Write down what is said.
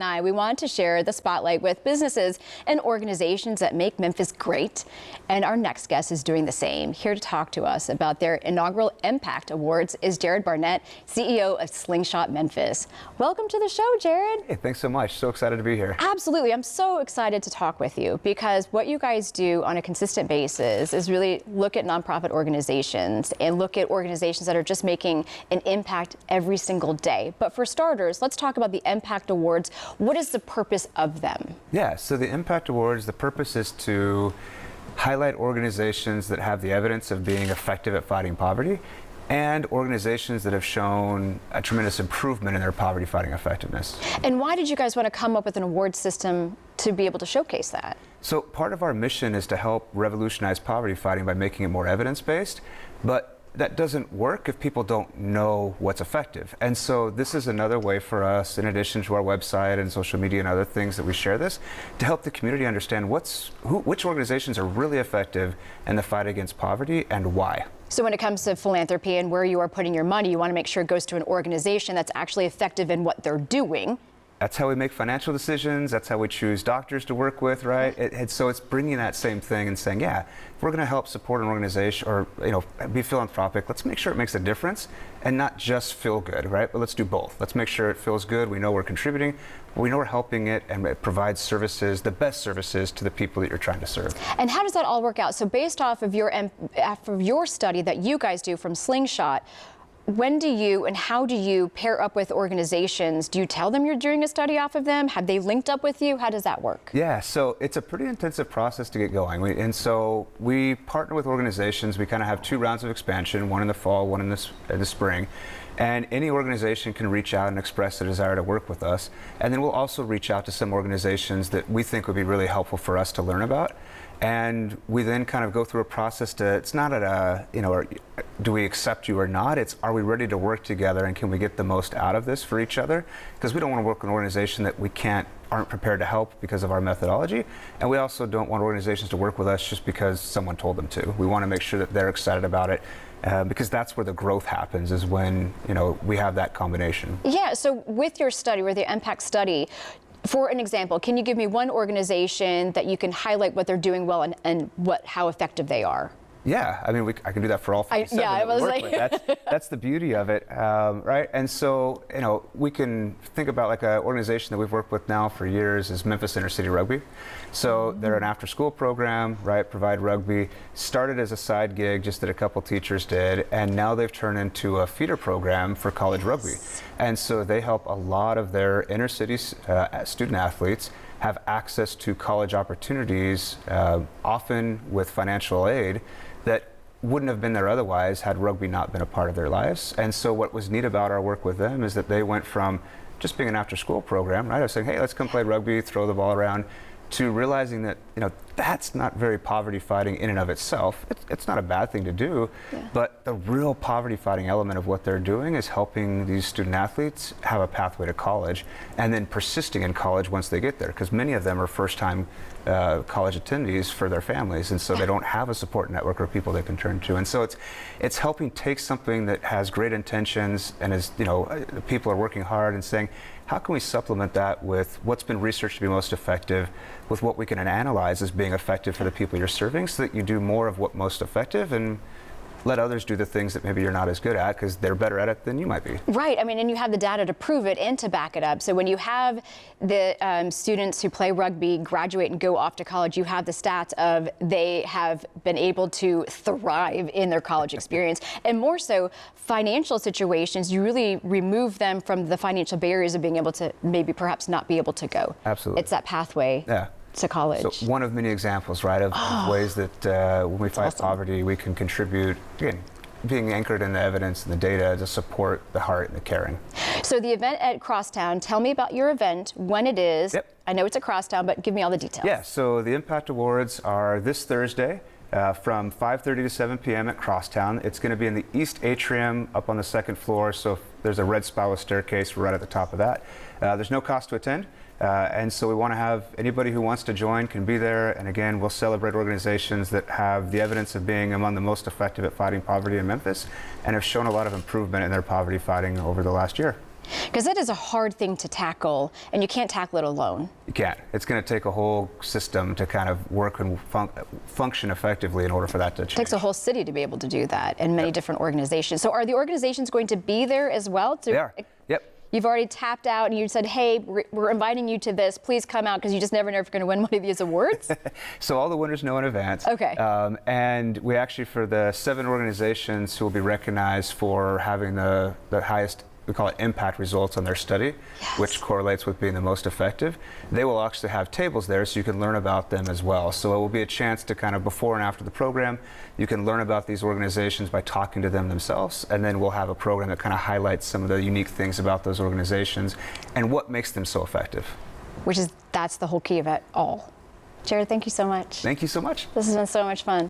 We wanted to share the spotlight with businesses and organizations that make Memphis great. And our next guest is doing the same. Here to talk to us about their inaugural Impact Awards is Jared Barnett, CEO of Slingshot Memphis. Welcome to the show, Jared. Hey, thanks so much. So excited to be here. Absolutely. I'm so excited to talk with you because what you guys do on a consistent basis is really look at nonprofit organizations and look at organizations that are just making an impact every single day. But for starters, let's talk about the Impact Awards. What is the purpose of them? Yeah, so the Impact Awards, the purpose is to highlight organizations that have the evidence of being effective at fighting poverty and organizations that have shown a tremendous improvement in their poverty fighting effectiveness. And why did you guys want to come up with an award system to be able to showcase that? So part of our mission is to help revolutionize poverty fighting by making it more evidence-based, but that doesn't work if people don't know what's effective. And so this is another way for us, in addition to our website and social media and other things that we share this, to help the community understand which organizations are really effective in the fight against poverty and why. So when it comes to philanthropy and where you are putting your money, you want to make sure it goes to an organization that's actually effective in what they're doing. That's how we make financial decisions. That's how we choose doctors to work with, right? So it's bringing that same thing and saying, yeah, if we're going to help support an organization or be philanthropic, let's make sure it makes a difference and not just feel good, right? But let's do both. Let's make sure it feels good. We know we're contributing. We know we're helping it, and it provides services, the best services to the people that you're trying to serve. And how does that all work out? So based off of your study that you guys do from Slingshot, when do you and how do you pair up with organizations? Do you tell them you're doing a study off of them? Have they linked up with you? How does that work? Yeah, so it's a pretty intensive process to get going. And so we partner with organizations. We kind of have 2 rounds of expansion, one in the fall, one in the spring. And any organization can reach out and express a desire to work with us. And then we'll also reach out to some organizations that we think would be really helpful for us to learn about. And we then kind of go through a process it's not at a, do we accept you or not? It's, are we ready to work together and can we get the most out of this for each other? Because we don't want to work with an organization that we aren't prepared to help because of our methodology. And we also don't want organizations to work with us just because someone told them to. We want to make sure that they're excited about it. Because that's where the growth happens, is when we have that combination. Yeah, so with your study, with the Impact study, for an example, can you give me one organization that you can highlight what they're doing well and how effective they are? Yeah, I mean, I can do that for all 57 I was like, that's the beauty of it, right? And so, we can think about like an organization that we've worked with now for years is Memphis Intercity Rugby. So they're an after-school program, right? Provide rugby. Started as a side gig, just that a couple teachers did, and now they've turned into a feeder program for college rugby. And so they help a lot of their inner-city student athletes have access to college opportunities, often with financial aid, that wouldn't have been there otherwise had rugby not been a part of their lives. And so what was neat about our work with them is that they went from just being an after-school program, right? I was saying, hey, let's come play rugby, throw the ball around, to realizing that that's not very poverty fighting in and of itself. It's not a bad thing to do, but the real poverty fighting element of what they're doing is helping these student athletes have a pathway to college and then persisting in college once they get there, because many of them are first-time college attendees for their families, and so they don't have a support network or people they can turn to. And so it's helping take something that has great intentions and is, people are working hard and saying, how can we supplement that with what's been researched to be most effective, with what we can analyze as being effective for the people you're serving, so that you do more of what's most effective and let others do the things that maybe you're not as good at because they're better at it than you might be. Right. I mean, and you have the data to prove it and to back it up. So when you have the students who play rugby graduate and go off to college, you have the stats of they have been able to thrive in their college experience. And more so, financial situations, you really remove them from the financial barriers of being able to maybe perhaps not be able to go. Absolutely. It's that pathway. Yeah. To college. So one of many examples, right, of ways that when we fight poverty, we can contribute, again, being anchored in the evidence and the data to support the heart and the caring. So the event at Crosstown, tell me about your event, when it is. Yep. I know it's at Crosstown, but give me all the details. Yeah, so the Impact Awards are this Thursday from 5:30 to 7 p.m. at Crosstown. It's going to be in the East Atrium up on the 2nd floor, so there's a red spiral staircase right at the top of that. There's no cost to attend. And so we want to have anybody who wants to join can be there. And again, we'll celebrate organizations that have the evidence of being among the most effective at fighting poverty in Memphis and have shown a lot of improvement in their poverty fighting over the last year. Because it is a hard thing to tackle, and you can't tackle it alone. You can't. It's going to take a whole system to kind of work and function effectively in order for that to change. It takes a whole city to be able to do that, and many different organizations. So are the organizations going to be there as well? They are. Yep. You've already tapped out and you said, hey, we're inviting you to this. Please come out, because you just never know if you're going to win one of these awards. So all the winners know in advance. Okay. And we actually, for the 7 organizations who will be recognized for having the highest, we call it impact results on their study, which correlates with being the most effective, they will actually have tables there so you can learn about them as well. So it will be a chance to kind of before and after the program, you can learn about these organizations by talking to them themselves, and then we'll have a program that kind of highlights some of the unique things about those organizations and what makes them so effective. That's the whole key of it all. Jared, thank you so much. Thank you so much. This has been so much fun.